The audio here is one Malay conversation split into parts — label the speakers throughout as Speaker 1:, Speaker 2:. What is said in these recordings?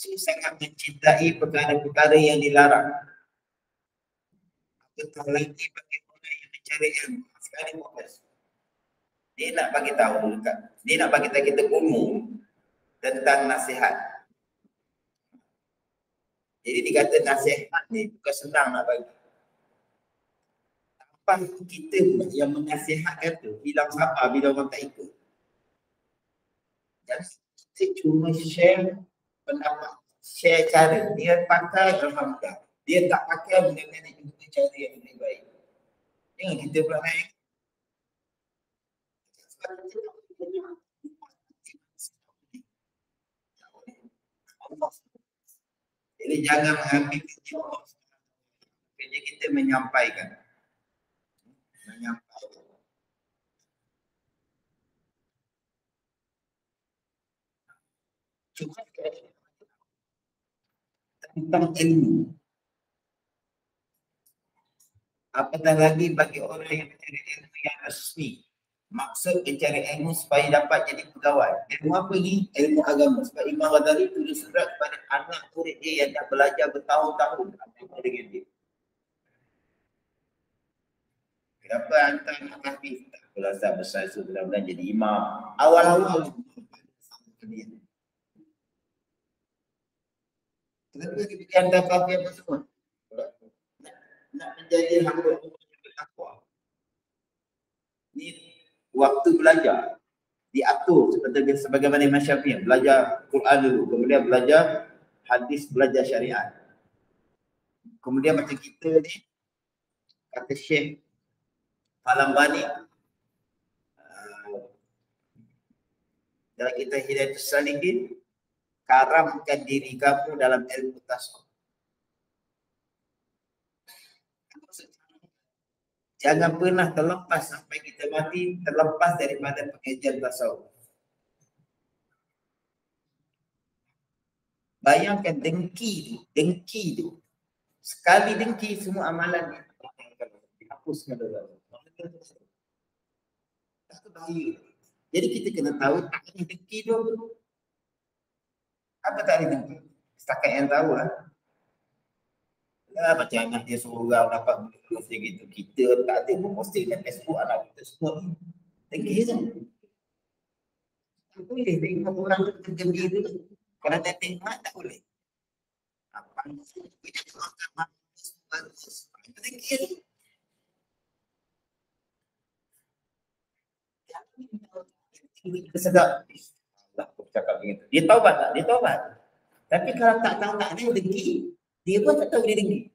Speaker 1: sangat mencintai perkara-perkara yang dilarang. Apatah lagi bagi orang yang mencari ilmu. Sekali fokus. Dia nak bagi tahu dekat. Dia nak bagi tahu kita umum tentang nasihat. Jadi dikata nasihat ni bukan senang nak bagi. Tanpa kita yang menasihatkan tu hilang sabar bila orang tak ikut. Jadi kita cuma share pendapat, share cara. Dia pakai alhamdulillah. Dia tak pakai benda-benda juga cara yang lebih baik. Jangan kita pula naik. Jadi jangan mengambil kerja kita menyampaikan. Cuma tentang ilmu. Apatah lagi bagi orang yang mencari ilmu yang resmi. Maksud mencari ilmu supaya dapat jadi pegawai. Ilmu apa ni? Ilmu agama. Sebab Imam Ghazali tulis surat kepada anak murid dia yang dah belajar bertahun-tahun dengan dia. Kenapa hantar anak Hafiz? Tak belasah besar mudah-mudahan jadi imam. Awal-awal kenapa kita hantar Hafiz apa semua? Nak menjadi hamba takwa. Ni waktu belajar diatur seperti sebagaimana Imam Syafi'i belajar Quran dulu, kemudian belajar hadis, belajar syariat. Kemudian macam kita ni kata Syekh Falambani dalam kita Hidayatus Salihin, karamkan diri kamu dalam ilmu tasawuf. Jangan pernah terlepas sampai kita mati, terlepas daripada pengajian tasawuf. Bayangkan dengki tu. Sekali dengki semua amalan ni dihapuskan dalam. Tak bahaya. Jadi kita kena tahu tak ada dengki tu apa tak ada dengki. Setakat yang tahu lah. Macam anak dia seorang dapat beli gitu. Kita tak ada memposting kat Facebook anak kita semua. Dengki tu. Tak boleh tengok orang tu tergembira. Kalau tak tengok tak boleh. Apa sih kita makan bagus. Dengki tu. Kita sedap. Aku cakap begitu. Dia taubat tak? Dia taubat. Tapi kalau tak tahu tak ada dengki, dia pun tak tahu dia dengki.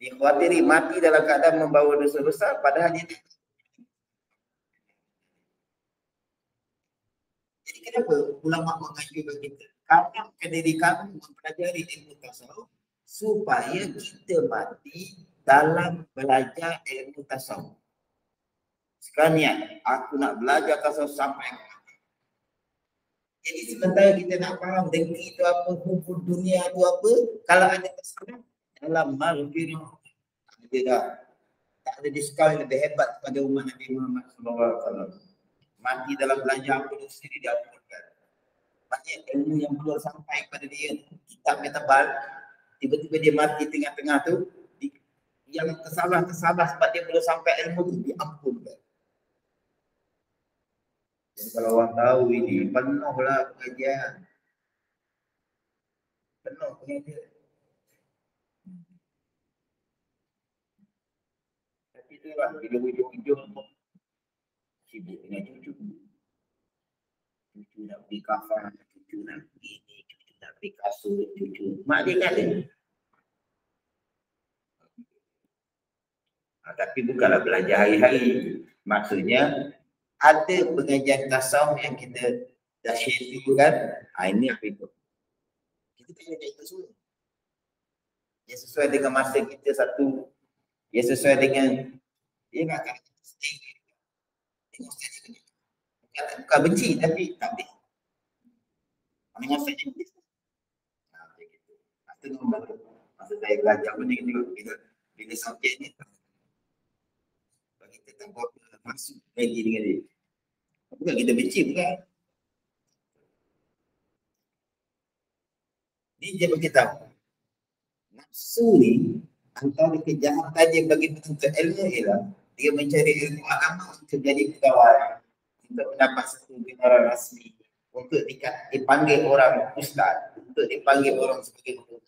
Speaker 1: Dia khawatiri mati dalam keadaan membawa dosa besar padahal dia tak. Jadi kenapa ulama mengajukan kita? Karamkan diri kamu mempelajari ilmu tasawuf supaya kita mati dalam belajar ilmu tasawuf. Sekarang ni aku nak belajar tasawuf sampai. Jadi sementara kita nak faham dengki itu apa, hukum dunia itu apa, kalau ada kesalahan dalam maghfirah ada dah. Tak ada diskaun yang lebih hebat kepada umat Nabi Muhammad SAW. Mati dalam belajar apa dosa dia diampunkan. Banyak ilmu yang belum sampai kepada dia, kitabnya tebal, tiba-tiba dia mati tengah-tengah tu, yang tersalah sebab dia belum sampai ilmu tu diampunkan. Jadi kalau orang tahu ini, penuhlah pengajian. Penuh pengajian. Tapi itulah, bila hujung-hujung sibuk dengan cucu. Cucu nak beli kafan, cucu nak beli ini, cucu nak beli kasut, cucu. Mak dia kata. Tapi bukanlah belajar hari-hari. Maksudnya, ada pengajian tasawuf yang kita dah share dulu kan. Ini apa itu? Kita kena cari itu semua. Yang sesuai dengan masa kita satu. Yang sesuai dengan dia nak kata bukan benci tapi tak boleh. Mana masa je. Macam gitu. Masa saya belajar pun bila subjek ni bagi kita tak berapa masuk lagi dengan dia. Bukan kita benci bukan. Ini dia beritahu. Nafsu ni antara kejahatan dia bagi penuntut ilmu ialah dia mencari ilmu agama untuk jadi pegawai, untuk mendapat satu gelar rasmi, untuk dipanggil orang ustaz, untuk dipanggil orang sebagai guru.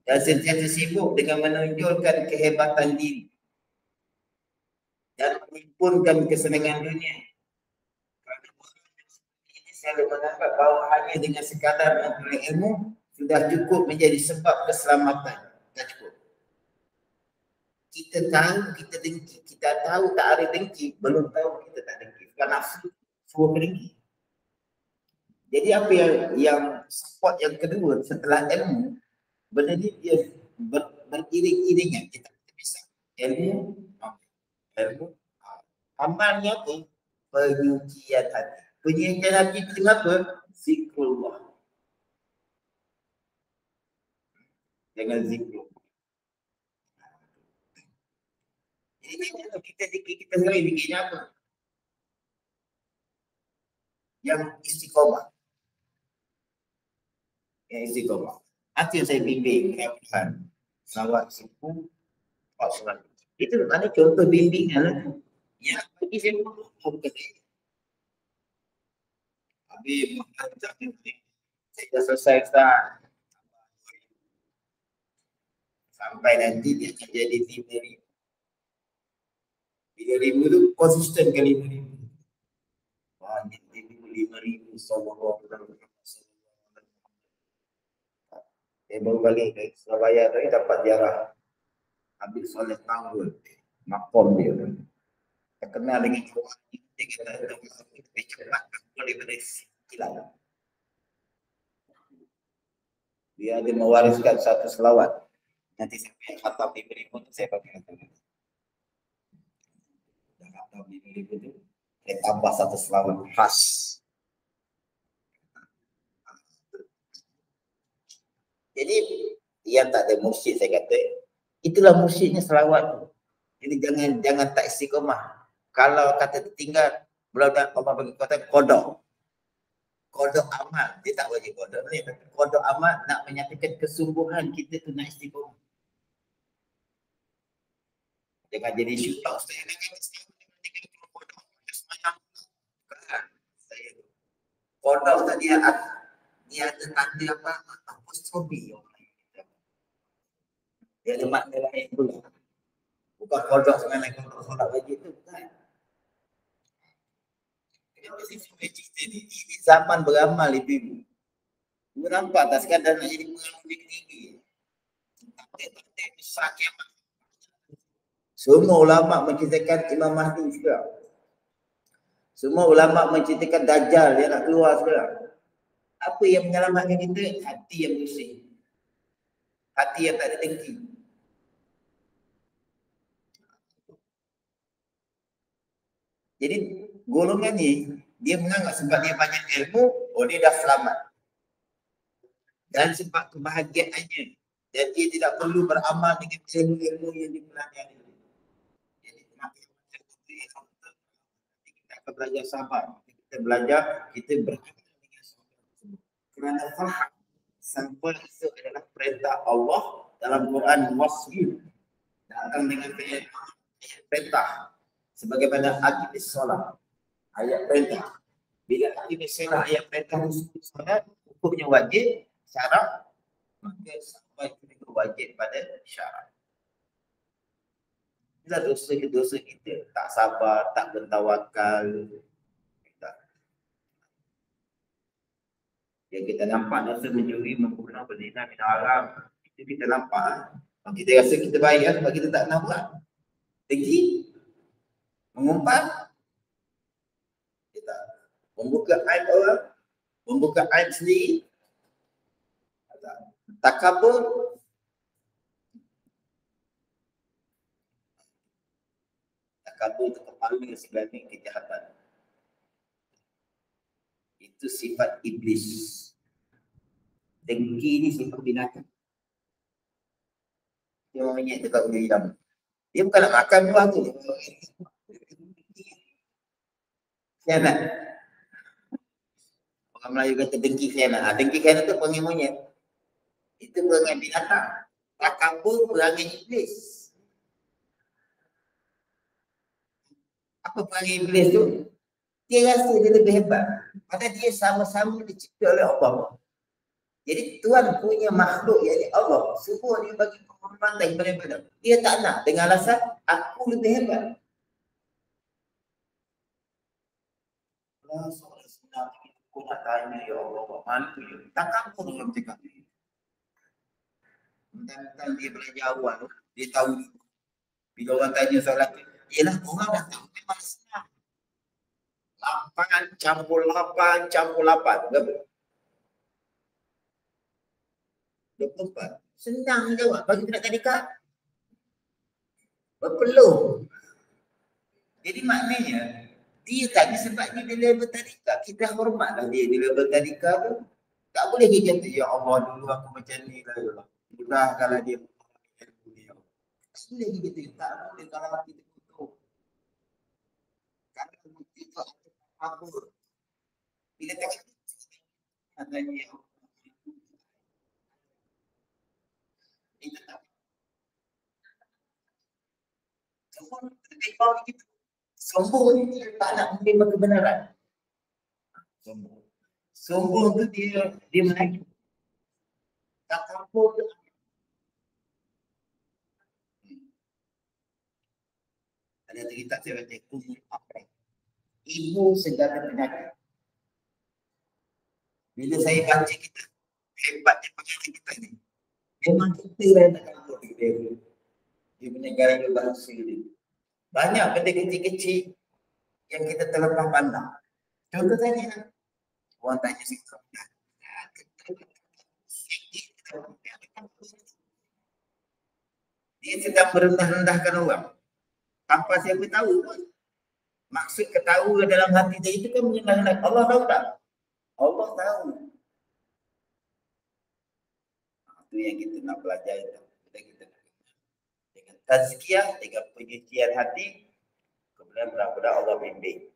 Speaker 1: Dan sentiasa sibuk dengan menonjolkan kehebatan diri dan menghimpunkan kesenangan dunia. Kerana orang yang seperti ini selalu menganggap bahawa hanya dengan sekadar memperoleh ilmu sudah cukup menjadi sebab keselamatan. Tak cukup. Kita tahu kita dengki, kita tahu tak ada dengki, belum tahu kita tak dengki. Bukan nafsu, suruh dengki. Jadi apa yang support yang kedua setelah ilmu, benda ni dia beriring-iringan. Kita bisa ilmu, amalnya apa? Penyucian hati. Penyucian hati itu dengan apa? Zikrullah. Dengan zikrullah. Jadi kalau kita sendiri bikinnya apa? Yang istiqomah. Yang istiqomah. Hati yang saya bimbing, Tuhan. Salawat suku, sholat. Itu ada contoh bimbingan lah. Yang bagi saya pun kata. Habis mengajar ni, saya dah selesai Ustaz. Sampai nanti dia akan jadi 5,000. 5,000 tu konsisten ke 5,000. Wah, dia 5,000 sallallahu alaihi wasallam. Dia baru balik dari Surabaya tadi dapat ziarah habis solat tahun makom dia. Terkenal dengan orang dia kata lebih cepat daripada kilat. Dia ada mewariskan satu selawat. Nanti siapa yang khatam di berikut tu saya bagi kata. Dah khatam di berikut tu saya tambah satu selawat khas. Jadi yang tak ada mursyid saya kata, itulah mursyidnya selawat tu. Jadi jangan tak istiqomah. Kalau kata tertinggal, bulan Allah bagi kata kodok. Kodok amal, dia tak wajib kodok ni. Kodok amal nak menyatakan kesungguhan kita tu nak istiqomah. Jangan jadi syutak saya nak kata kodok. Kodok tadi dia ada tanda apa? Apostrofi. Dia ada makna lain pula. Bukan kodok sebenarnya kodok solat wajib tu bukan. Ini zaman beramal ibu-ibu. Ibu nampak tak sekadar nak jadi pengamal tinggi. Tak besar kiamat. Semua ulama menceritakan Imam Mahdi juga. Semua ulama menceritakan Dajjal dia nak keluar sekarang. Apa yang menyelamatkan kita? Hati yang bersih. Hati yang tak ada dengki. Jadi golongan ni dia menganggap sebab dia banyak ilmu, oh dia dah selamat. Dan sebab kebahagiaannya dan dia tidak perlu beramal dengan ilmu-ilmu yang dipelajari. Jadi kita akan belajar sabar. Kita belajar, kita beramal dengan sabar. Kerana faham sabar itu adalah perintah Allah dalam Quran wasbir. Datang dengan perintah. Sebagaimana akibat solat. Ayat perintah. Bila akibat solat ayat perintah solat, hukumnya wajib, syarat, maka sampai itu wajib pada syarat. Inilah dosa kita. Tak sabar, tak bertawakal. Yang kita nampak dosa mencuri, membunuh, berzina, minum haram. Itu kita nampak. Kita rasa kita baik sebab kita tak nak buat. Dengki, mengumpat, kita membuka aib orang, membuka aib sendiri, takabur, itu kepala segala kejahatan. Itu sifat iblis. Dengki ni sifat binatang. Dia monyet dekat ujung hitam. Dia bukan nak makan buah tu. Sianat. Orang Melayu kata dengki khianat. Dengki khianat tu perangai monyet. Itu perangai binatang. Takabur perangai iblis. Apa perangai iblis tu? Dia rasa dia lebih hebat. Padahal dia sama-sama dicipta oleh Allah. Jadi Tuhan punya makhluk, yakni Allah, semua dia bagi penghormatan kepada dia tak nak dengan alasan aku lebih hebat. Allah SWT aku nak tanya, ya Allah, mana tu ya? Takabur orang cakap ni. Mentang-mentang dia belajar awal, dia tahu. Bila orang tanya soalan tu, yelah orang dah tahu memang senang. 8 campur 8 campur 8. Berapa? 24. Senang jawab. Bagi budak tadika. Berpeluh. Jadi maknanya, dia tadi sebab dia di level tadika. Kita hormatlah dia di level tadika tu. Tak boleh kita kata, ya Allah dulu aku macam ni lah. Mudah kalau dia ilmu dia. Tak boleh kita kata, tak boleh kalau kita tutup. Kalau itu apa? Bila tak katanya ya Allah. Itu tak. Sombong itu. Sombong ni tak nak menerima kebenaran. Sombong. Sombong tu dia menaiki. Takabur tu. Ada cerita saya baca umur apa? Ibu segala penyakit. Bila saya baca kita hebatnya pengajar kita ni. Memang kita yang nak kabur dia. Dia punya gaya bahasa dia. Banyak benda kecil-kecil yang kita terlepas pandang. Contoh saja, orang tanya sikap. Dia sedang merendah-rendahkan orang. Tanpa siapa tahu pun. Maksud ketawa dalam hati dia itu kan merendah-rendahkan. Allah tahu tak? Allah tahu. Itu yang kita nak belajar itu. Kita dengan tazkiyah, dengan penyucian hati, kemudian benar-benar Allah bimbing.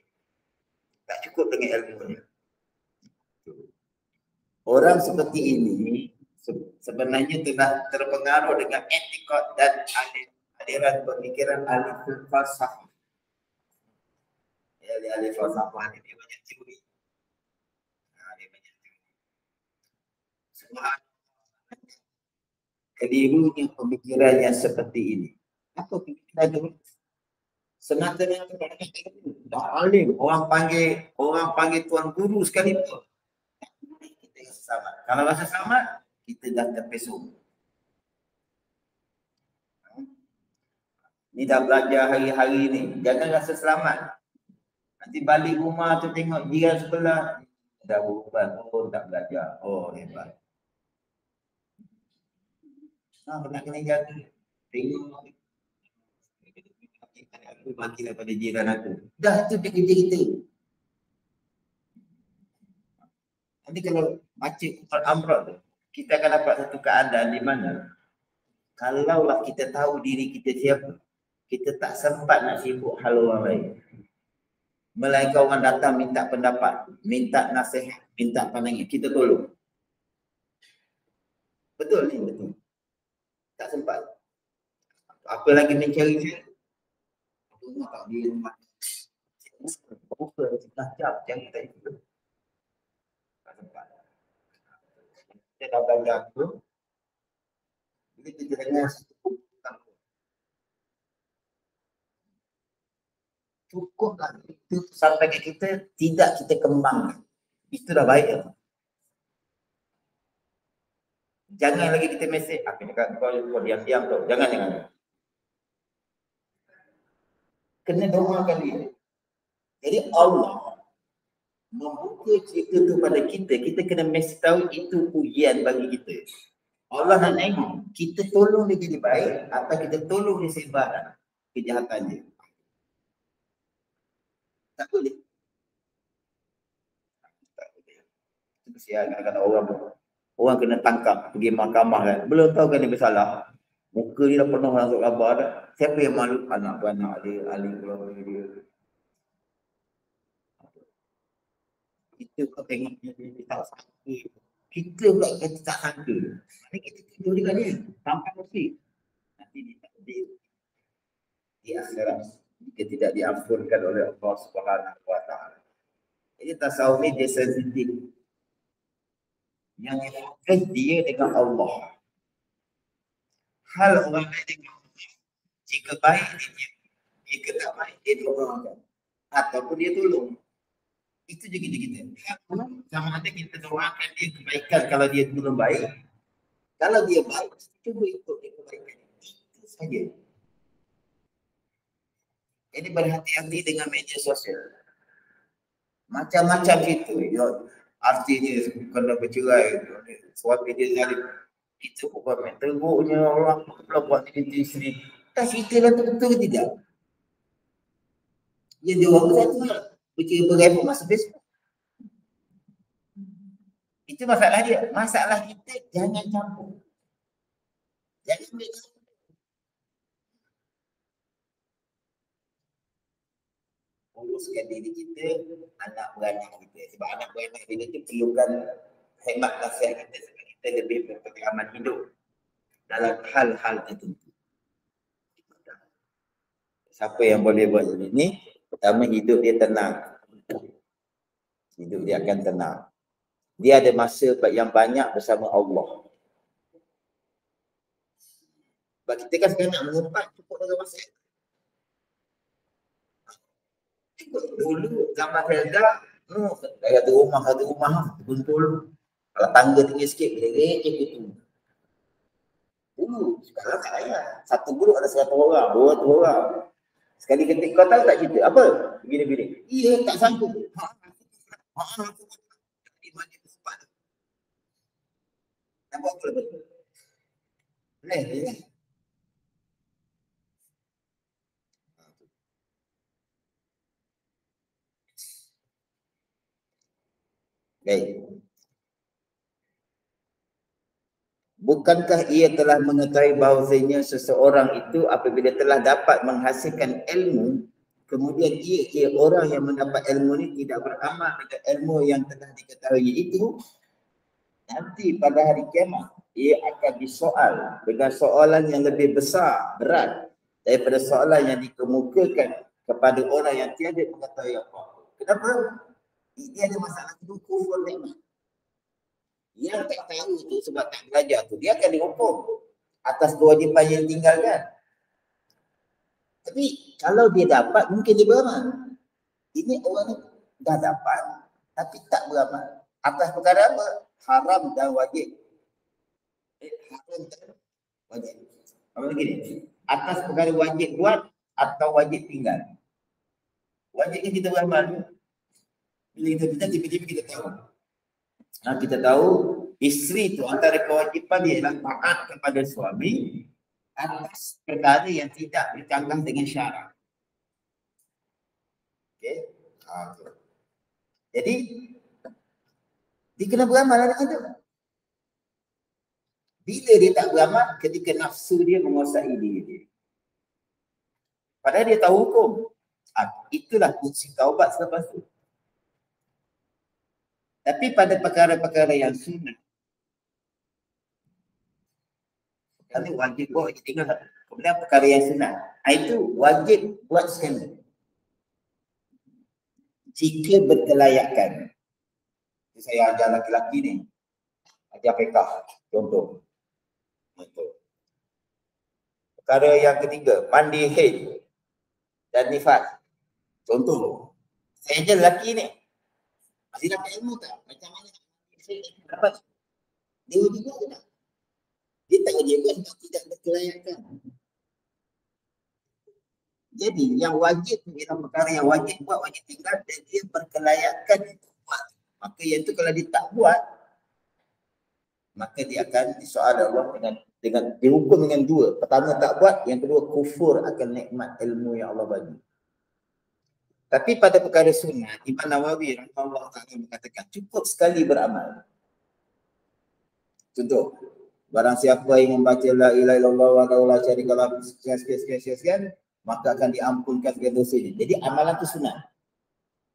Speaker 1: Tak cukup dengan ilmunya. Orang seperti ini sebenarnya telah terpengaruh dengan etikot dan aliran pemikiran ahli falsafah. Ahli falsafah ini dia banyak teori. Dia banyak teori. Semua kelirunya pemikirannya seperti ini. Apa pemikiran itu? Semata-mata dah alim, orang panggil tuan guru sekalipun. Kita rasa sama. Kalau rasa sama, kita dah terpesong. Ni dah belajar hari-hari ni, jangan rasa selamat. Nanti balik rumah tu tengok jiran sebelah dah berubah, oh tak belajar, oh hebat. Nak kena jaga. Tengok aku mati daripada jiran aku. Dah tu dia kerja kita. Nanti kalau baca Quran Amrod tu, kita akan dapat satu keadaan di mana kalaulah kita tahu diri kita siapa, kita tak sempat nak sibuk hal orang lain. Melainkan orang datang minta pendapat, minta nasihat, minta pandangan, kita tolong. Betul ni, betul. Tak sempat. Apa lagi mencari saya? Tak di rumah. Dah jam, jangan kita ikut. Tak sempat. Kita dah belajar tu. Jadi kita dengar cukuplah itu sampai ke kita, tidak kita kembangkan. Itu dah baik. Jangan lagi kita mesej, aku cakap kau diam-diam tu. Jangan. Kena doa kali. Jadi Allah membuka cerita tu pada kita, kita kena mesti tahu itu ujian bagi kita. Allah nak tengok, kita tolong dia jadi baik atau kita tolong dia sebar kejahatan dia. Tak boleh. Tak boleh. Itu kesian kadang-kadang orang kena tangkap, pergi mahkamah kan. Belum tahu kan dia bersalah. Muka dia dah penuh masuk khabar dah. Siapa yang malu? Anak-anak dia, ahli keluarga dia. Kita kau tengok dia tak sangka. Kita pula kata tak sangka. Mana kita tidur dengan dia tanpa mesti. Nanti ditakdir di akhirat jika tidak diampunkan oleh Allah Subhanahu wa taala. Jadi tasawuf ni dia sensitif. Yang difokus dia dengan Allah. Hal orang lain dengan Allah. Jika baik dia, jika tak baik dia tolong. Ataupun dia tolong. Itu juga kita. Sama ada kita doakan dia kebaikan kalau dia belum baik. Kalau dia baik, cuba ikut dia kebaikan. Itu saja. Jadi berhati-hati dengan media sosial. Macam-macam itu. Ya, artinya kena bercerai. Suami dia zalim. Kita pun komen. Teruknya orang pula buat diri sendiri. Tak cerita lah betul ke tidak? Ya, dia orang satu lah. Bercerai berapa masa Facebook. Itu masalah dia. Masalah kita jangan campur. Jangan ambil campur. Uruskan diri kita, anak beranak kita. Sebab anak beranak kita itu perlukan hemat nasihat kita sebab kita lebih berpengalaman hidup dalam hal-hal tertentu. Siapa yang boleh buat ini? Pertama, hidup dia tenang. Hidup dia akan tenang. Dia ada masa yang banyak bersama Allah. Sebab kita kan sekarang nak mengumpat cukup dengan masa. Dulu zaman Helda, satu rumah kumpul. Kalau tangga tinggi sikit, boleh gitu. Dulu, sekarang tak payah. Satu grup ada 100 orang, 200 orang. Sekali ketik kau tahu tak cerita apa? Begini-begini. Iya, tak sanggup. Nak buat apa lebih? Boleh, ya. Baik. Bukankah ia telah mengetahui bahawasanya seseorang itu apabila telah dapat menghasilkan ilmu, kemudian ia orang yang mendapat ilmu ini tidak beramal dengan ilmu yang telah diketahui itu, nanti pada hari kiamat ia akan disoal dengan soalan yang lebih besar, berat daripada soalan yang dikemukakan kepada orang yang tiada mengetahui apa-apa. Kenapa? Dia ada masalah kufur nikmat. Yang tak tahu tu sebab tak belajar tu, dia akan dihukum atas kewajipan yang ditinggalkan. Tapi kalau dia dapat, mungkin dia beramal. Ini orang dah dapat tapi tak beramal. Atas perkara apa? Haram dan wajib. Haram dan wajib. Apa lagi ni? Atas perkara wajib buat atau wajib tinggal. Wajib kan kita beramal. Bila kita tiba-tiba kita tahu. Nah, kita tahu isteri itu antara kewajipan dia adalah taat kepada suami atas perkara yang tidak bercanggah dengan syarak. Okey. Jadi dia kena beramal dengan itu. Bila dia tak beramal, ketika nafsu dia menguasai diri dia. Padahal dia tahu hukum. Itulah fungsi taubat selepas itu. Tapi pada perkara-perkara yang sunnah, kami wajib buat, wajib tinggal. Kemudian perkara yang sunnah, itu wajib buat sekali. Jika berkelayakan. Saya ajar laki-laki ni, ajar fiqah, contoh. Perkara yang ketiga, mandi haid dan nifas. Contoh, saya ajar lelaki ni, masih dapat ilmu tak? Macam mana saya dapat? Dia juga ke tak? Dia tak dia buat sebab tidak berkelayakan. Jadi yang wajib ialah perkara yang wajib buat, wajib tinggal dan dia berkelayakan untuk buat. Maka yang itu kalau dia tak buat, maka dia akan disoal Allah dengan dihukum dengan dua. Pertama tak buat, yang kedua kufur akan nikmat ilmu yang Allah bagi. Tapi pada perkara sunnah, Imam Nawawi rahimahullah ta'ala mengatakan cukup sekali beramal. Contoh, barang siapa yang membaca la ilaha illallah wa la syarika lahu sekian, maka akan diampunkan segala dosanya. Jadi amalan itu sunnah.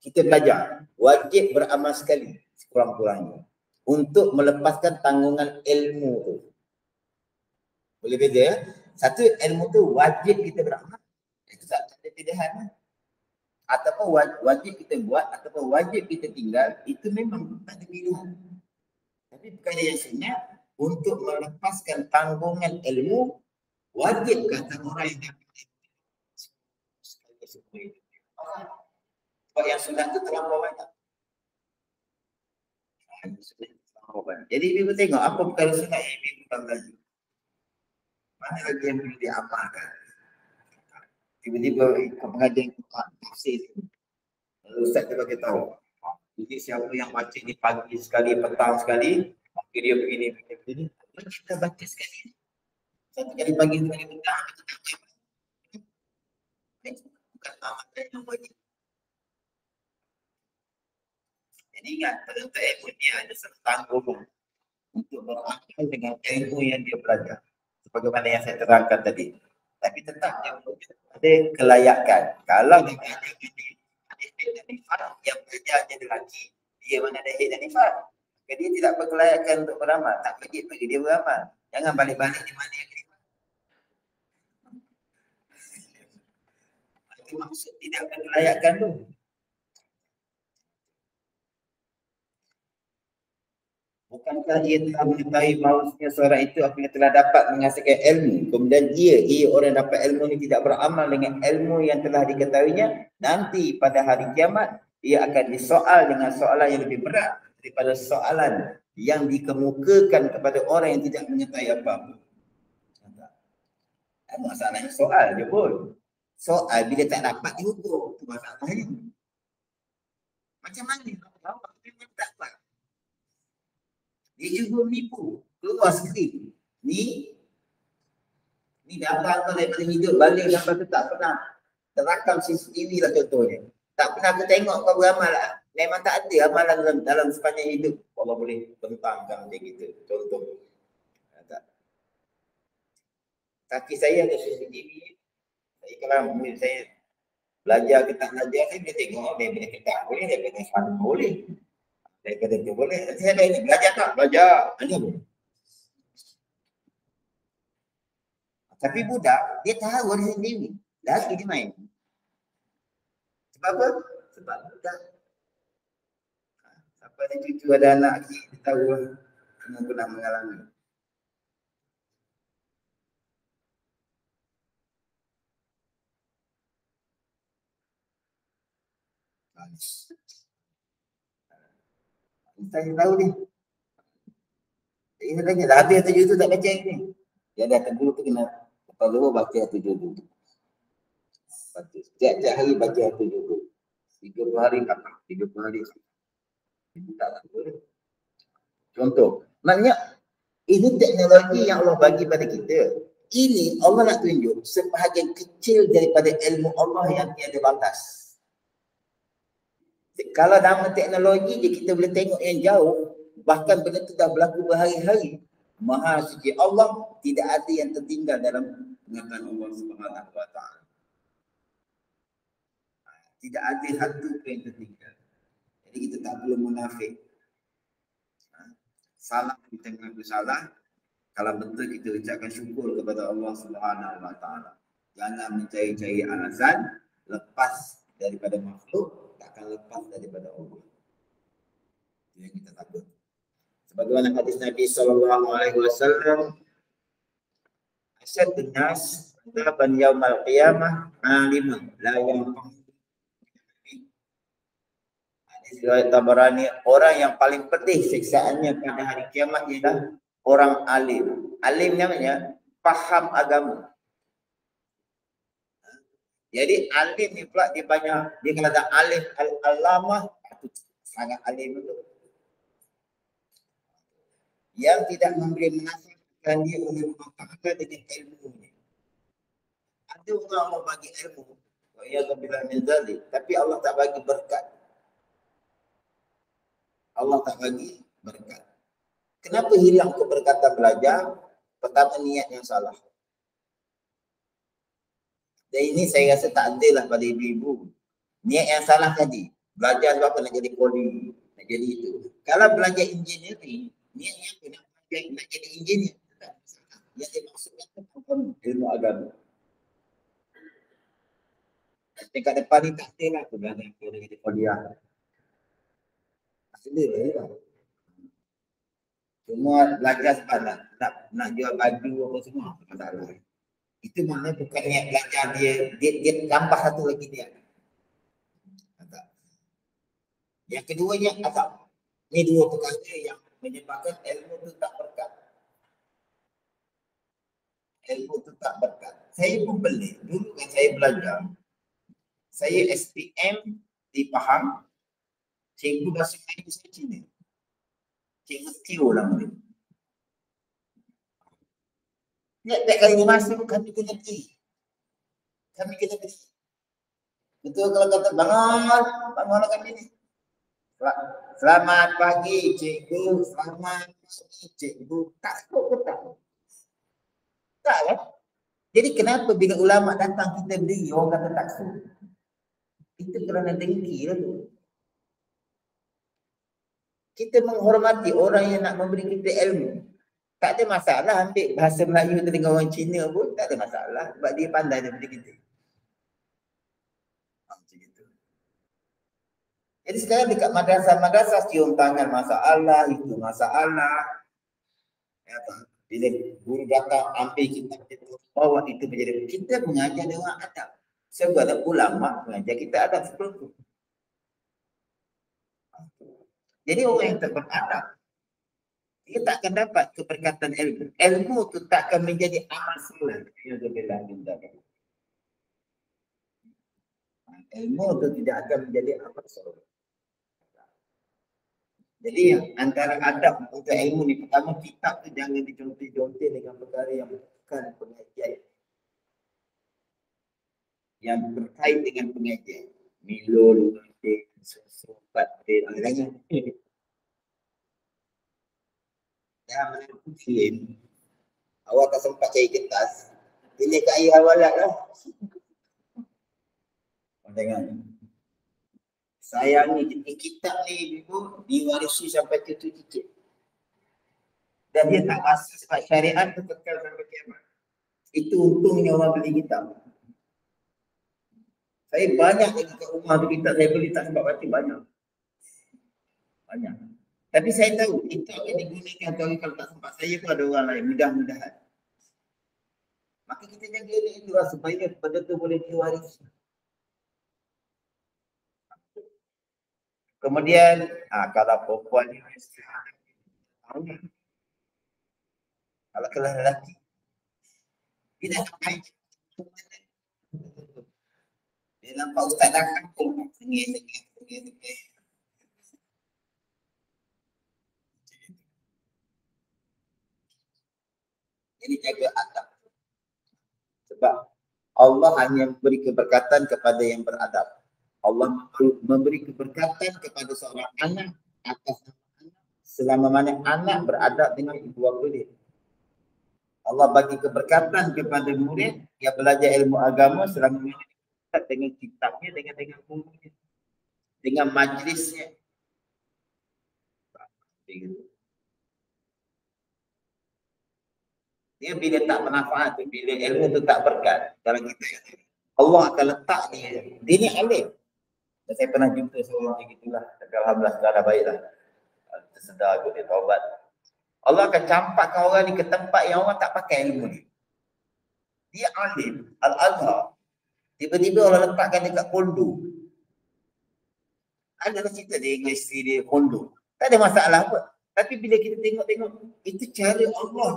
Speaker 1: kita belajar, wajib beramal sekali sekurang-kurangnya untuk melepaskan tanggungan ilmu tu. Boleh beza ya? Satu, ilmu tu wajib kita beramal. Itu tak ada pilihan. Ataupun wajib kita buat ataupun wajib kita tinggal, itu memang tak ada pilihan. Tapi perkara yang sunat untuk melepaskan tanggungan ilmu, wajib kata orang yang dapat sebab yang sunat tu terlampau banyak. Jadi ibu tengok apa perkara sunat yang ibu tak belajar. Mana lagi yang perlu diamalkan? Tiba-tiba pengajian Quran, tafsir. Ustaz tu bagi tahu. Jadi siapa yang baca ni pagi sekali, petang sekali, maka dia begini. Kita baca sekali. Satu kali pagi, sekali petang. Bukan amalan yang wajib. Jadi ingat, penuntut ilmu dia ada tanggung untuk beramal dengan ilmu yang dia belajar. Sebagaimana yang saya terangkan tadi. Tapi tetap dia ada kelayakan. Kalau dia belajar ini, ada nifat yang belajar jadi lelaki, dia mana ada hid dan nifat. Jadi dia tidak berkelayakan untuk beramal. Tak pergi dia beramal. Jangan balik-balik di mana yang nifat. Itu maksud tidak berkelayakan tu. Bukankah ia telah mengetahui bahawasanya seorang itu apabila telah dapat menghasilkan ilmu, kemudian ia orang dapat ilmu ini tidak beramal dengan ilmu yang telah diketahuinya, nanti pada hari kiamat ia akan disoal dengan soalan yang lebih berat daripada soalan yang dikemukakan kepada orang yang tidak mengetahui apa-apa. Masalahnya soal je pun. Soal bila tak dapat dihukum, itu masalahnya. Macam mana? Dia tak dapat. Dia juga menipu. Keluar sekali. Ni datang kau daripada hidup balik sampai tu tak pernah terakam CCTV lah contohnya. Tak pernah aku tengok kau beramal lah. Memang tak ada amalan dalam sepanjang hidup. Allah boleh bentangkan macam gitu. Contoh. Tak. Kaki saya ada CCTV. Kalau saya belajar ke tak belajar, saya boleh tengok. Dia boleh ketak boleh, dia boleh faham boleh. Saya kata tu boleh. Saya dah ini belajar tak? Belajar. Ada pun. Tapi budak, dia tahu dia sendiri. Lagi dia main. Sebab apa? Sebab budak. Sampai ada cucu, ada anak, dia tahu semua pernah mengalami. Saya tahu ni. Saya tanya, dah habis 7 tu tak baca ni. Dia dah tengok tu kena lepas luar baca 7 tu. Setiap hari baca 7 tu. 30 hari tak, 30 hari. Tak boleh. Contoh, maknanya ini teknologi yang Allah bagi pada kita. Ini Allah nak tunjuk sebahagian kecil daripada ilmu Allah yang tiada batas. Kalau dalam teknologi je kita boleh tengok yang jauh, bahkan benda tu dah berlaku berhari-hari. Maha suci Allah, tidak ada yang tertinggal dalam pengetahuan Allah Subhanahu wa taala. Tidak ada satu pun yang tertinggal. Jadi kita tak perlu munafik. Salah kita mengaku salah. Kalau betul kita ucapkan syukur kepada Allah Subhanahu wa taala. Jangan mencari-cari alasan, lepas daripada makhluk, takkan lepas daripada Allah. Itu yang kita takut. Sebagaimana hadis Nabi SAW, asyadun nas adzaban yaumal qiyamah alimun la yanfa'u. Hadis riwayat Tabarani, orang yang paling pedih siksaannya pada hari kiamat ialah orang alim. Alim namanya faham agama. Jadi alim ni pula dia banyak, dia kalau ada alim al-alamah, itu sangat alim itu. Yang tidak memberi menasihatkan dia oleh Allah Ta'ala dengan ilmunya. Ada orang Allah bagi ilmu, ya billahi min zalik, tapi Allah tak bagi berkat. Allah tak bagi berkat. Kenapa hilang keberkatan belajar? Pertama, niat yang salah. Dan ini saya rasa tak ada lah pada ibu-ibu. Niat yang salah tadi. Belajar sebab apa? Nak jadi poli, nak jadi itu. Kalau belajar engineering, niatnya apa? Nak jadi engineer. Yang dimaksudkan itu ilmu agama. Tingkat depan ni tak ada lah aku belajar jadi kuliah. Asli lah. Semua belajar sebab nak jual baju apa semua. Masalah. Itu maknanya bukan niat belajar dia tambah satu lagi dia. Yang keduanya adab. Ini dua perkara yang menyebabkan ilmu itu tak berkat. Ilmu itu tak berkat. Saya pun pelik. Dulu kan saya belajar, saya SPM di Pahang, cikgu bahasa Melayu saya Cina. Cikgu Tio lah dia. Tiap kali dia masuk, kami kena pergi. Kami kena pergi. Betul kalau kata bangunlah kami ni. Selamat pagi cikgu, selamat pagi cikgu. Tak sebut tak. Tak kan? Jadi kenapa bila ulama datang kita berdiri, orang kata tak sebut? Itu kerana dengki lah tu. Kita menghormati orang yang nak memberi kita ilmu. Tak ada masalah ambil bahasa Melayu dengan orang Cina pun, tak ada masalah. Sebab dia pandai daripada kita. Jadi sekarang dekat madrasah cium tangan masalah, itu masalah. Ya, bila guru datang ambil kitab kita, bawa itu menjadi kita mengajar dia orang adab. Sebab ada ulama mengajar kita adab seperti itu. Jadi orang yang tak beradab, dia tak akan dapat keberkatan ilmu. Ilmu itu tak akan menjadi amal soleh. Ilmu itu tidak akan menjadi amal soleh. Jadi antara adab untuk ilmu ni, pertama kitab tu jangan dicontoh-contoh dengan perkara yang bukan pengajian. Yang berkait dengan pengajian. Milo, lumatik, susu, batin, jangan. Jangan menentukan. Awak tak sempat cari kertas, pilih kat air hawalat lah. Jangan. Sayang ni, kitab ni diwarisi sampai titik-titik. Dan dia tak asli sebab syariat tu kekal sampai kiamat. Itu untungnya orang beli kitab. Saya banyak lagi kat rumah tu kitab saya beli tak sebab baca banyak. Banyak. Tapi saya tahu kitab yang digunakan kalau tak sempat saya pun ada orang lain. Mudah-mudahan. Maka kita jaga itu lah supaya benda tu boleh diwarisi. Kemudian, kalau perempuan ni kalau lelaki dia dah sampai dia nampak ustaz datang pun sengih. Jadi jaga adab. Sebab Allah hanya memberi keberkatan kepada yang beradab. Allah memberi keberkatan kepada seorang anak atas anak selama mana anak beradab dengan ibu bapa dia. Allah bagi keberkatan kepada murid yang belajar ilmu agama selama mana dengan kitabnya, dengan bukunya, dengan majlisnya. Dia bila tak bermanfaat, bila ilmu tu tak berkat dalam kita, Allah akan letak dia ni alim. Dan saya pernah jumpa seorang macam itulah. Tapi alhamdulillah sekarang dah baiklah. Tersedar aku dia taubat. Allah akan campakkan orang ni ke tempat yang orang tak pakai ilmu ni. Dia alim, Al-Azhar. Tiba-tiba Allah letakkan dekat kondo. Adalah cerita dia dengan isteri dia kondo. Tak ada masalah apa. Tapi bila kita tengok-tengok, itu cara Allah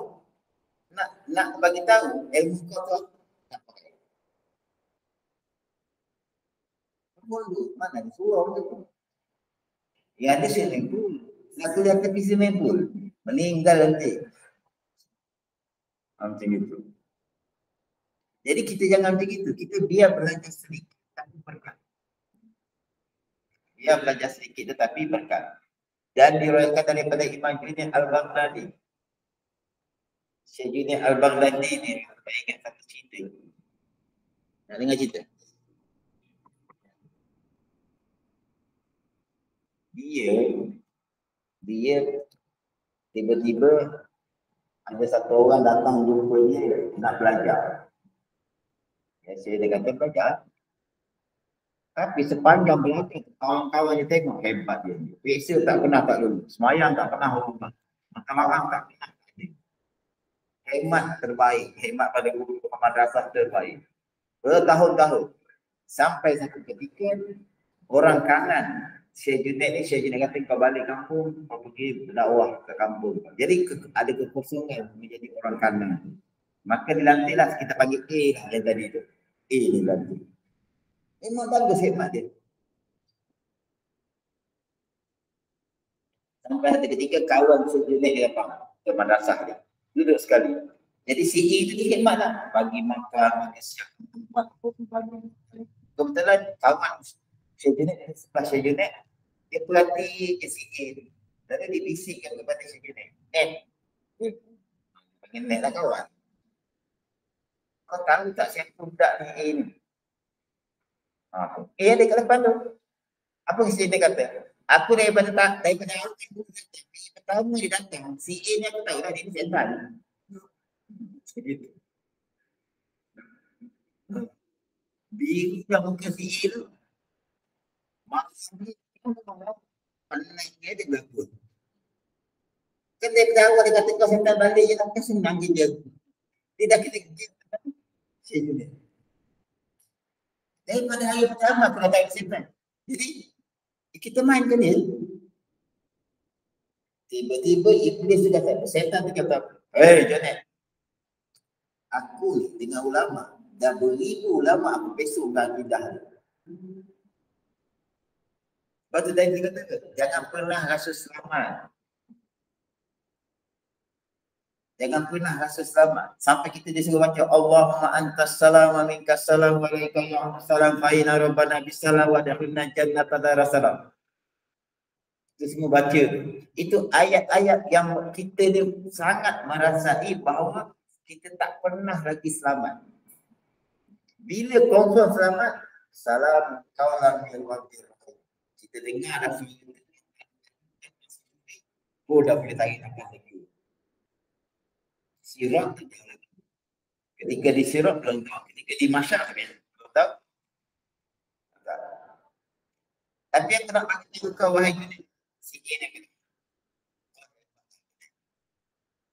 Speaker 1: nak bagi tahu ilmu kau tu tak pakai. Kondo, mana ada surau tu. Yang ada swimming pool. Nak kuliah tepi swimming pool. Meninggal nanti. Macam itu. Jadi kita jangan macam itu. Kita biar belajar sedikit tapi berkat. Biar belajar sedikit tetapi berkat. Dan diriwayatkan daripada Imam Junaid Al-Baghdadi. Syekh Junaid Al-Baghdadi ni, saya ingat satu cerita. Nak dengar cerita? dia tiba-tiba ada satu orang datang jumpa dia nak belajar. Dia kata belajar. Tapi sepanjang belajar, kawan-kawan dia tengok hebat dia. Peksa tak pernah tak dulu. Semayang tak pernah hormat. Makan malam tak pernah. Hemat terbaik. Hemat pada guru madrasah terbaik. Bertahun-tahun. Sampai satu ketika, orang kanan Syekh Junaid kata kau balik kampung, kau pergi berdakwah ke kampung. Jadi ada kekosongan menjadi orang kanan. Maka dilantiklah, kita panggil A lah yang tadi itu. A dilantik. Memang bagus hemat dia. Sampai satu ketika kawan Syekh Junaid dia datang ke madrasah dia. Duduk sekali. Jadi si A itu dia hemat lah. Bagi makan, bagi siap. Kebetulan kawan Syekh Junaid, setelah Syekh Junaid, dia pelatih SCA tu. Lalu dia bisikkan kepada Syekh Junaid. Panggil Net lah kawan. Kau tahu tak siapa budak ni A ni? A ada kat depan tu. Apa Syekh Junaid kata? Aku daripada awal pertama dia datang. Si A ni aku tahu lah, dia ni setan. Biru lah muka si A tu. Maksudnya penat dia berlaku. Kan daripada awal dia kata kau setan balik je tak senang je. Dia dah kena Syekh Junaid. Daripada hari pertama aku dah tahu setan. Jadi kita main ke dia. Tiba-tiba iblis tu kata, setan tu kata, Junaid, aku dengan ulama dah beribu ulama aku besok dengan akidah dia. Lepas tu dia kata, jangan pernah rasa selamat. Jangan pernah rasa selamat. Sampai kita disuruh baca Allahumma antas salam wa minkas salam wa alaika salam fa inna rabbana bisalam wa dakhilna jannata darasalam. Itu semua baca. Itu ayat-ayat yang kita ni sangat merasai bahawa kita tak pernah lagi selamat. Bila confirm selamat, salam kaulan min rabbir. Kita dengar dah semua. Oh, dah boleh tarik nafas lagi. Sirat ketika di sirat belum tahu, ketika di masyar belum tahu. Tapi yang nak bagi tahu kau wahai Junaid, si A ni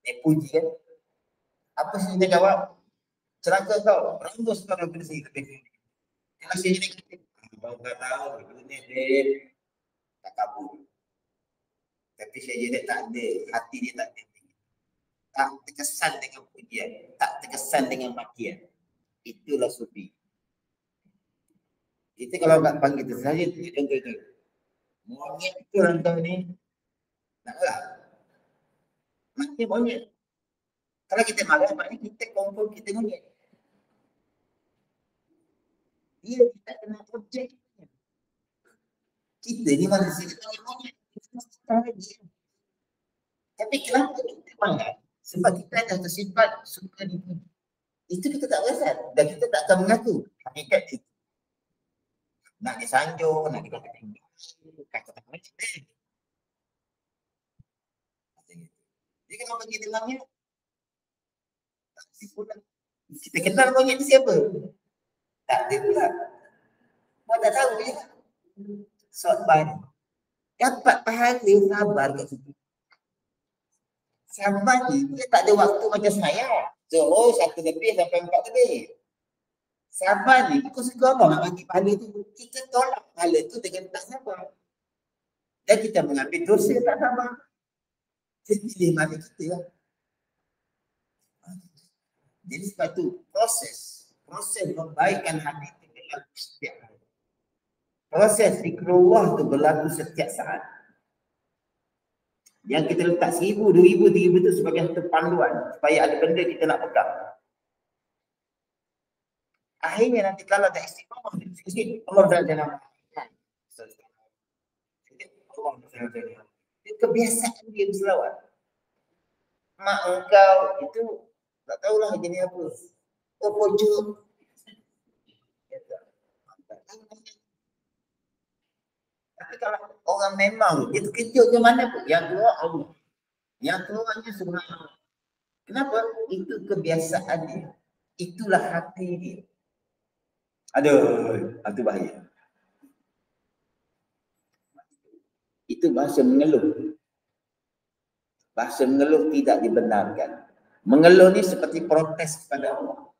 Speaker 1: dia puji kan. Apa sih dia jawab? Celaka kau, rambus kau dah bersih lebih. Kalau si Junaid kata, kau tak tahu Junaid dia tak kabur. Tapi si Junaid tak ada, hati dia tak ada. Tak terkesan dengan pujian, tak terkesan dengan makian. Itulah sufi. Kita kalau nak panggil tu saja tu contoh. Monyet tu orang tahu ni. Taklah. Mati monyet. Kalau kita marah, maknanya kita confirm kita monyet. Dia tak kena objek. Kita ni manusia kita ni monyet. Tapi kenapa kita marah? Sebab kita ada tersifat suka dipuji. Itu kita tak rasa. Dan kita tak akan mengaku. Hakikat itu. Nak disanjung, nak dikata tinggi. Kata tak macam ni. Jadi kenapa kita dengarnya? Kita kenal monyet itu siapa? Tak ada pula. Kau tak tahu je. Sabar. Dapat pahala sabar kat situ. Sabar ni, dia tak ada waktu macam saya. Zuhur 1 lebih sampai 4 lebih. Sabar ni, kau suka Allah nak bagi pahala tu. Kita tolak pahala tu dengan tak sabar. Dan kita mengambil dosa tak sabar. Kita pilih mana kita lah. Jadi sebab tu, proses membaikkan hati itu berlaku setiap hari. Proses zikrullah tu berlaku setiap saat. Yang kita letak 1000, 2000, 3000 itu sebagai satu panduan supaya ada benda kita nak pegang. Akhirnya nanti kalau tak istiqamah, Allah Ta'ala kebiasaan dia berselawat. Mak engkau itu tak tahulah jenis apa. Oh, pojok. Tapi kalau orang memang dia terkejut ke mana pun, yang keluar Allah. Yang keluarnya subhanallah. Kenapa? Itu kebiasaan dia. Itulah hati dia. Aduh, itu bahaya. Itu bahasa mengeluh. Bahasa mengeluh tidak dibenarkan. Mengeluh ni seperti protes kepada Allah.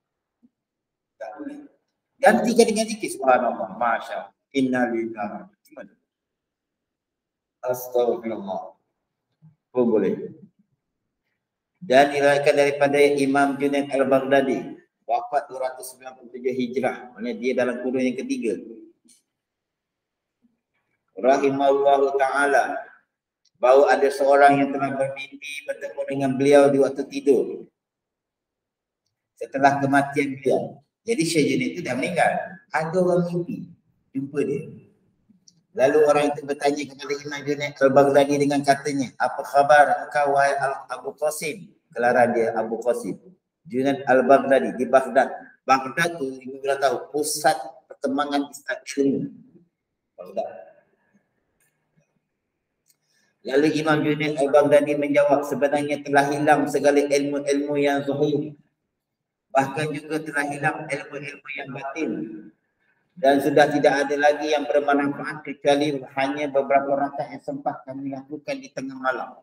Speaker 1: Tak boleh. Gantikan dengan zikir subhanallah, masya, inna lillahi. Astagfirullah. Pun boleh. Dan diriwayatkan daripada Imam Junaid Al-Baghdadi, wafat 297 Hijrah. Maksudnya dia dalam kurun yang ketiga. Rahimahullah ta'ala, bahawa ada seorang yang telah bermimpi bertemu dengan beliau di waktu tidur setelah kematian beliau. Jadi Syekh Junaid itu dah meninggal. Ada orang mimpi jumpa dia. Lalu orang itu bertanya kepada Imam Junaid Al-Baghdadi dengan katanya, apa khabar engkau wahai Abu Qasim? Gelaran dia Abu Qasim. Junaid Al-Baghdadi di Baghdad. Baghdad tu ibu sudah tahu pusat perkembangan Islam ilmu. Baghdad. Lalu Imam Junaid Al-Baghdadi menjawab, sebenarnya telah hilang segala ilmu-ilmu yang zahir. Bahkan juga telah hilang ilmu-ilmu yang batin. Dan sudah tidak ada lagi yang bermanfaat kecuali hanya beberapa rakaat yang sempat kami lakukan di tengah malam.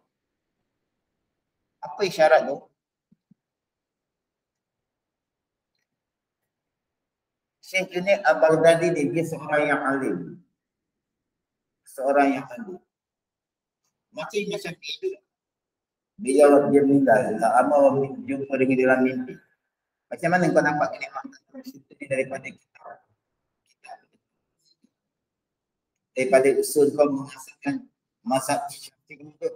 Speaker 1: Apa isyarat tu? Syekh Junaid Al-Baghdadi dia seorang yang alim. Seorang yang alim. Macam Imam Syafi'i juga. Dia meninggal, lama jumpa dengan dalam mimpi. Macam mana kau nampak kenikmatan daripada kita? Daripada usul kau menghasilkan mazhab Syafi'i itu.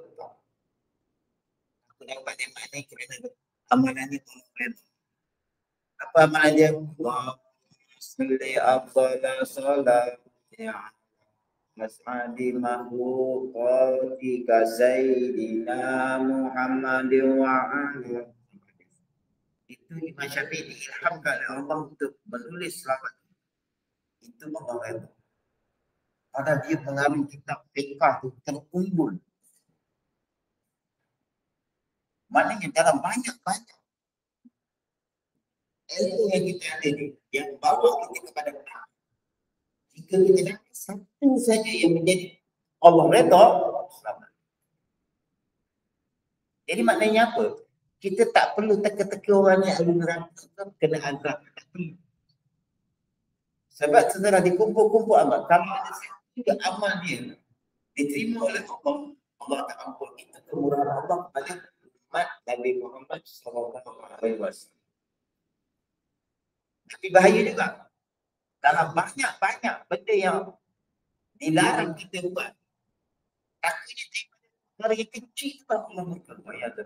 Speaker 1: Aku dapat nikmat ni kerana amalan ni tolong reda. Apa amalan dia? Wa salli afdala salat ya mas'adi mahluqatika sayyidina Muhammadin wa ala. Itu Imam Syafi'i diilhamkan oleh Allah untuk menulis selamat. Itu Allah. Padahal dia mengarang kitab fiqh tu terunggul. Maknanya dalam banyak-banyak ilmu yang kita ada ni, yang bawa kita kepada Allah. Jika kita dapat satu saja yang menjadi Allah redha, selamat. Jadi maknanya apa? Kita tak perlu teka-teki orang yang ahli neraka kena azab. Tak perlu. Sebab setelah dikumpul-kumpul amal, kalau ada satu amal dia diterima oleh Allah, Allah tak ampun kita kemurahan Allah kepada umat Nabi Muhammad SAW. Tapi bahaya juga. Dalam banyak-banyak benda yang dilarang kita buat, takutnya perkara yang kecil tu Allah berkata.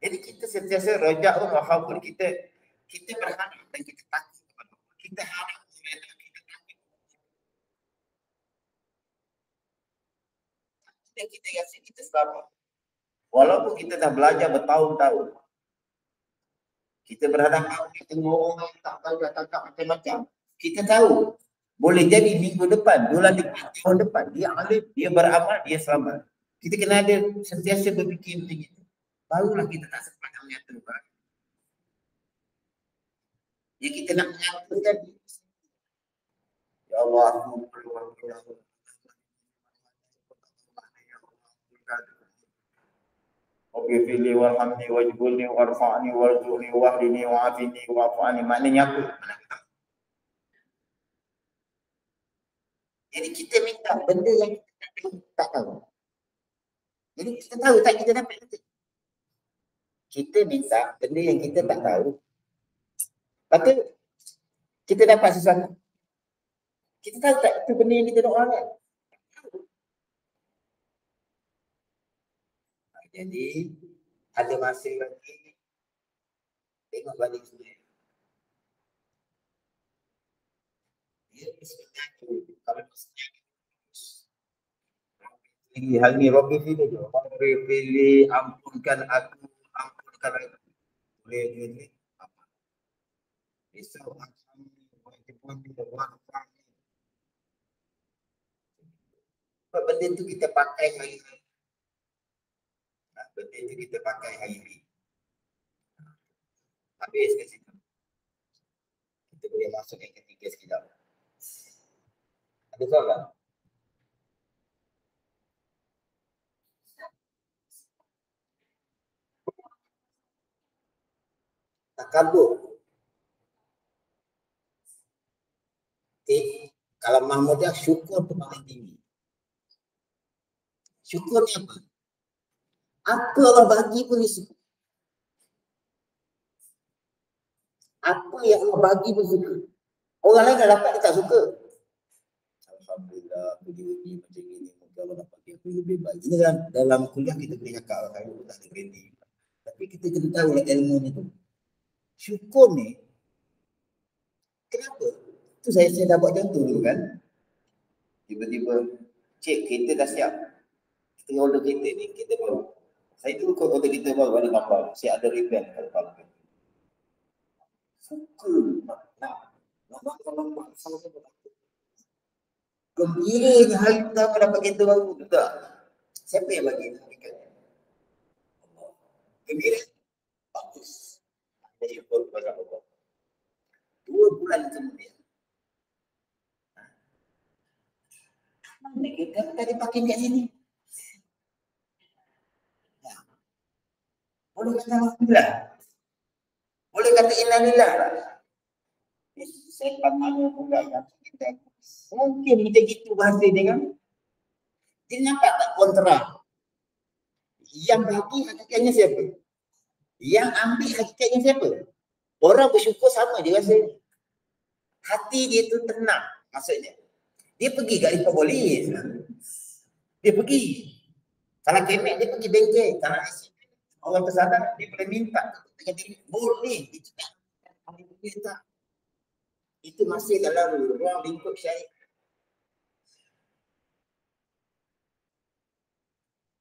Speaker 1: Jadi kita sentiasa rajak walaupun kita berharap dan kita takut kepada Allah. Kita harap kita takut. Dan kita rasa kita selamat. Walaupun kita dah belajar bertahun-tahun. Kita berhadapan dengan orang yang tak tahu dah tangkap macam-macam. Kita tahu boleh jadi minggu depan, bulan depan, tahun depan dia alim, dia beramal, dia selamat. Kita kena ada sentiasa berfikir macam itu. Barulah kita tak sempat nak menyatakan. Ya kita nak menyatakan. Ya Allah, Waghfirli warhamni wajburni warfa'ni warzuqni wahdini wa'afini wa'afani. Maknanya apa? Jadi kita minta benda yang kita tak tahu. Jadi kita tahu tak kita dapat nanti. Kita minta benda yang kita tak tahu. Lepas tu kita dapat sesuatu. Kita tahu tak itu benda yang kita doa kan? Jadi ada masa lagi tengok balik sini. Ya, kalau hal ni Rabbi fili je. Rabbi fili, ampunkan aku, ampunkan aku. Boleh jadi apa? Risau aku, wajib warfa'ni. Sebab benda tu kita pakai hari-hari. Benda tu kita pakai hari-hari. Habis ke situ. Kita boleh masuk yang ketiga sekejap. Ada soalan? Takabur. Okay. Kalau Mahmudah, syukur tu paling tinggi. Syukur ni apa? Apa Allah bagi pun dia suka. Apa yang Allah bagi pun suka. Orang lain dah dapat dia tak suka. Alhamdulillah, pergi macam ini. Kalau dapat dia lebih baik. Ini dalam kuliah kita boleh cakap kalau tak ada grading. Tapi kita kena tahu ilmu ni tu. Syukur ni, kenapa? Tu saya dah buat contoh dulu kan. Tiba-tiba, cik kereta dah siap. Kita order kereta ni, kita baru. Saya dulu kalau order kereta baru ada kapal. Saya ada repair kat kapal. Suka. Nampak salah satu. Gembira hari pertama dapat kereta baru tu tak? Siapa yang bagi dekat? Gembira? Bagus. Saya syukur kepada Allah. 2 bulan kemudian. Mana kita tadi parking kat sini? Ya. Boleh kata Alhamdulillah. Boleh kata Innalillah. Saya pernah pula kan. Mungkin macam gitu bahasa dia kan. Dia nampak tak kontra? Yang bagi hakikatnya siapa? Yang ambil hakikatnya siapa? Orang bersyukur sama je rasa. Hati dia tu tenang maksudnya. Dia pergi kat Ipoh Polis. Dia pergi. Kalau kemek dia pergi bengkel. Kalau orang tersadar dia boleh minta. Boleh. Itu tak. Itu masih dalam ruang lingkup syariat.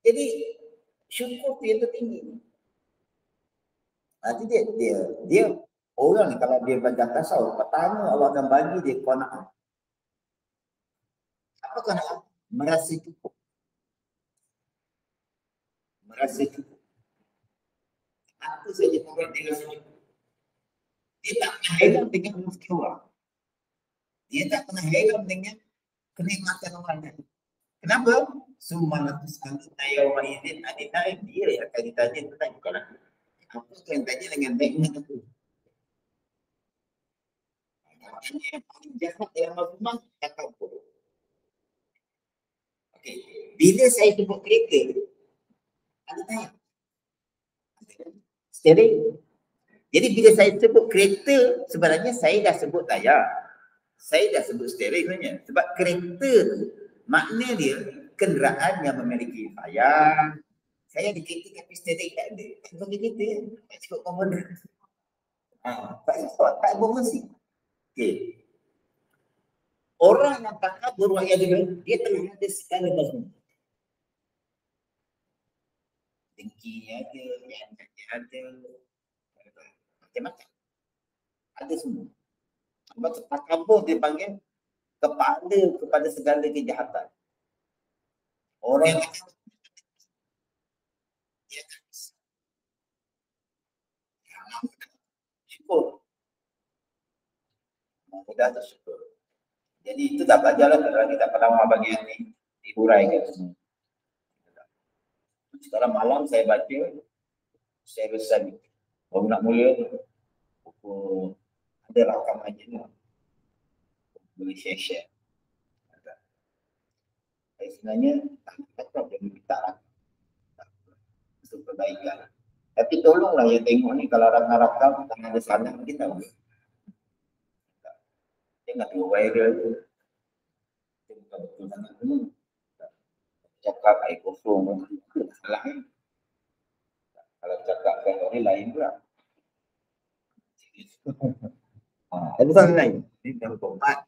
Speaker 1: Jadi syukur tu yang tertinggi. Nanti dia orang ni kalau dia belajar tasawuf, pertama Allah akan bagi dia qanaah. Apa qanaah? Merasa cukup. Merasa cukup. Apa saja orang dia rasa cukup. Dia tak pernah heran dengan rezeki orang. Dia tak pernah heran dengan kenikmatan orang lain. Kenapa? Sumalatus anitaya wa idin adinai dia yang akan ditanya tentang bukan aku. Aku akan tanya dengan baiknya aku. Yang paling jahat dalam rumah cakap buruk. Okey. Bila saya sebut kereta, ada tanya. Steering. Jadi bila saya sebut kereta, sebenarnya saya dah sebut tayar. Saya dah sebut steering sebenarnya. Sebab kereta tu, makna dia kenderaan yang memiliki tayar. Saya ada kereta tapi steering tak ada. Tak bagi kereta. Tak cukup komponen. Tak berfungsi. Okey. Orang yang takabur wa yadun, dia tengah ada segala macam. Dengkinya ada, yang ada. Macam-macam. Ada semua. Sebab takabur dia panggil kepala kepada segala kejahatan. Orang yang dia syukur. Mudah tersyukur. Jadi itu tak belajar lah kalau kita pertama bagian ni dihuraikan semua. Sekarang malam saya baca, saya rasa baru nak mula buku ada rakaman je lah. Boleh share. Saya sebenarnya tak tahu dia minta untuk perbaikan. Tapi tolonglah yang tengok ni kalau rakam-rakam tak ada salah kita tahu. Jangan tu viral tu. Bukan betul sangat tu. Cakap air kosong salah kan. Kalau cakap kan orang lain pula. Ada soalan lain? Ini yang keempat.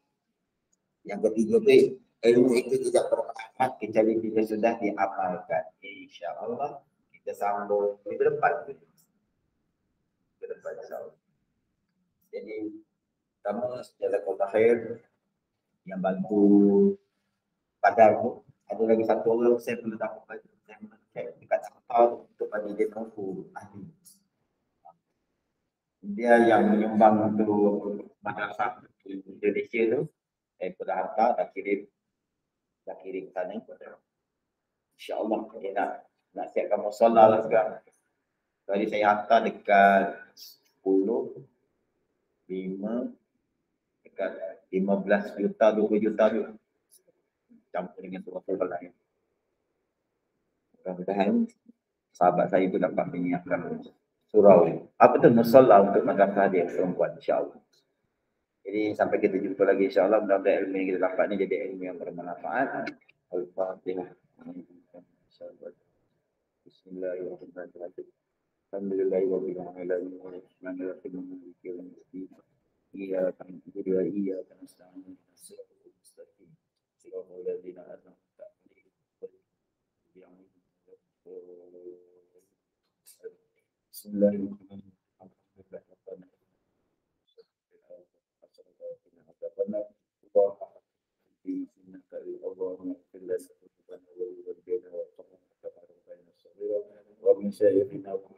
Speaker 1: Yang ketiga tu, ilmu itu tidak bermanfaat kecuali bila sudah diamalkan. InsyaAllah kita sambung minggu depan. Minggu depan insyaAllah. Jadi, pertama, jazakallahu khair yang bantu padar tu. Ada lagi satu orang saya perlu tahu saya cek dekat Qatar untuk bagi dia tahu ahli. Dia yang menyumbang untuk madrasah di Indonesia tu. Saya sudah hantar, dah kirim sana. InsyaAllah dia nak siapkan musola lah sekarang. Tadi saya hantar dekat 10, 5, dekat 15 juta, 20 juta tu. Campur dengan surah lain. Mudah-mudahan sahabat saya itu dapat menyiapkan surau. Apa tu musola untuk madrasah dia perempuan, insyaAllah. Jadi sampai kita jumpa lagi insyaAllah. Mudah-mudahan ilmu yang kita dapat ni jadi ilmu yang bermanfaat. Al-Fatihah. Bismillahirrahmanirrahim. Alhamdulillahirabbil alamin. Rahmanir-rahim. Maliki yaumiddin. Iyyaka na'budu wa iyyaka nasta'in. Shiratal mustaqim. Shiratal ladzina an'amta 'alaihim ghairil maghdubi 'alaihim. Bismillahirrahmanirrahim. ومن شائرنا ومن